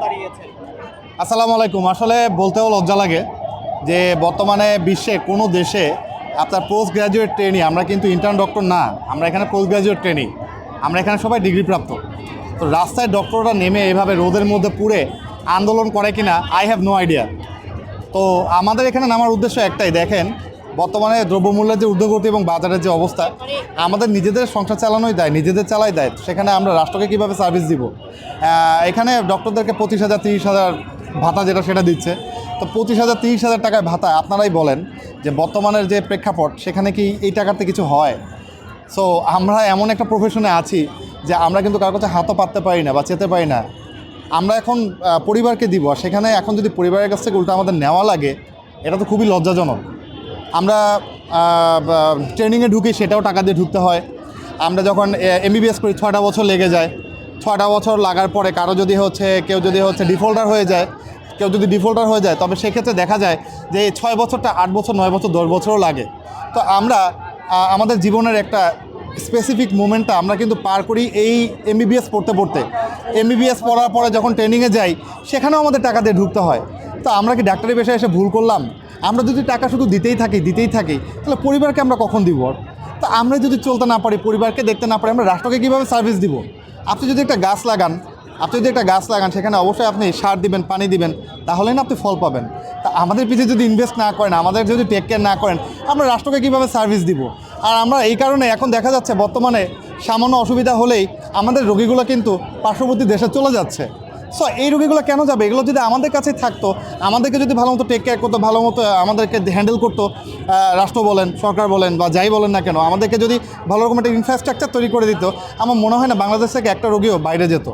দাঁড়িয়েছেন? আসসালামু আলাইকুম। আসলে বলতেও লজ্জা লাগে যে বর্তমানে বিশ্বে কোনো দেশে আপনার পোস্ট গ্র্যাজুয়েট ট্রেনি, আমরা কিন্তু ইন্টার্ন ডক্টর না, আমরা এখানে পোস্ট গ্র্যাজুয়েট ট্রেনি, আমরা এখানে সবাই ডিগ্রিপ্রাপ্ত। তো রাস্তায় ডক্টররা নেমে এভাবে রোদের মধ্যে পুড়ে আন্দোলন করে কিনা আই হ্যাভ নো আইডিয়া। তো আমাদের এখানে নামার উদ্দেশ্য একটাই, দেখেন বর্তমানে দ্রব্যমূল্যের যে ঊর্ধ্বগতি এবং বাজারের যে অবস্থা, আমাদের নিজেদের সংসার চালানোই দেয়, নিজেদের চালাই দেয়, সেখানে আমরা রাষ্ট্রকে কীভাবে সার্ভিস দিব। এখানে ডক্টরদেরকে 25,000 30,000 ভাতা যেটা সেটা দিচ্ছে। তো 25,000 30,000 টাকায় ভাতা, আপনারাই বলেন যে বর্তমানের যে প্রেক্ষাপট সেখানে কি এই টাকাতে কিছু হয়? সো আমরা এমন একটা প্রফেশনে আছি যে আমরা কিন্তু কারোর কাছে হাতও পাততে পারি না বা চেতে পারি না। আমরা এখন পরিবারকে দিব, সেখানে এখন যদি পরিবারের কাছ থেকে উল্টো আমাদের নেওয়া লাগে, এটা তো খুবই লজ্জাজনক। আমরা ট্রেনিংয়ে ঢুকি, সেটাও টাকা দিয়ে ঢুকতে হয়। আমরা যখন এমবিবিএস করি 6টা বছর লেগে যায়। 6টা বছর লাগার পরে কারো যদি কেউ যদি ডিফল্টার হয়ে যায়, তবে সেক্ষেত্রে দেখা যায় যে এই 6 বছরটা 8 বছর 9 বছর 10 বছরও লাগে। তো আমরা আমাদের জীবনের একটা স্পেসিফিক মোমেন্টটা আমরা কিন্তু পার করি এই এমবিবিএস পড়তে পড়তে। এমবিবিএস পড়ার পরে যখন ট্রেনিংয়ে যাই, সেখানেও আমাদের টাকা দিয়ে ঢুকতে হয়। তো আমরা কি ডাক্তারি পেশায় এসে ভুল করলাম? আমরা যদি টাকা শুধু দিতেই থাকি তাহলে পরিবারকে আমরা কখন দিব? তো আমরা যদি চলতে না পারি, পরিবারকে দেখতে না পারি, আমরা রাষ্ট্রকে কীভাবে সার্ভিস দিব? আপনি যদি একটা গাছ লাগান, সেখানে অবশ্যই আপনি সার দিবেন, পানি দিবেন, তাহলেই না আপনি ফল পাবেন। তা আমাদের পিছিয়ে যদি ইনভেস্ট না করেন, আমাদের যদি টেক কেয়ার না করেন, আমরা রাষ্ট্রকে কীভাবে সার্ভিস দিব? আর আমরা এই কারণে এখন দেখা যাচ্ছে বর্তমানে সামান্য অসুবিধা হলেই আমাদের রোগীগুলো কিন্তু পার্শ্ববর্তী দেশে চলে যাচ্ছে। সো এই রোগীগুলো কেন যাবে? এগুলো যদি আমাদের কাছেই থাকতো, আমাদেরকে যদি ভালো মতো টেক কেয়ার করতো, ভালো মতো আমাদেরকে হ্যান্ডেল করতো রাষ্ট্র বলেন, সরকার বলেন বা যাই বলেন না কেন, আমাদেরকে যদি ভালো রকম একটা ইনফ্রাস্ট্রাকচার তৈরি করে দিত, আমার মনে হয় না বাংলাদেশ থেকে একটা রোগীও বাইরে যেত।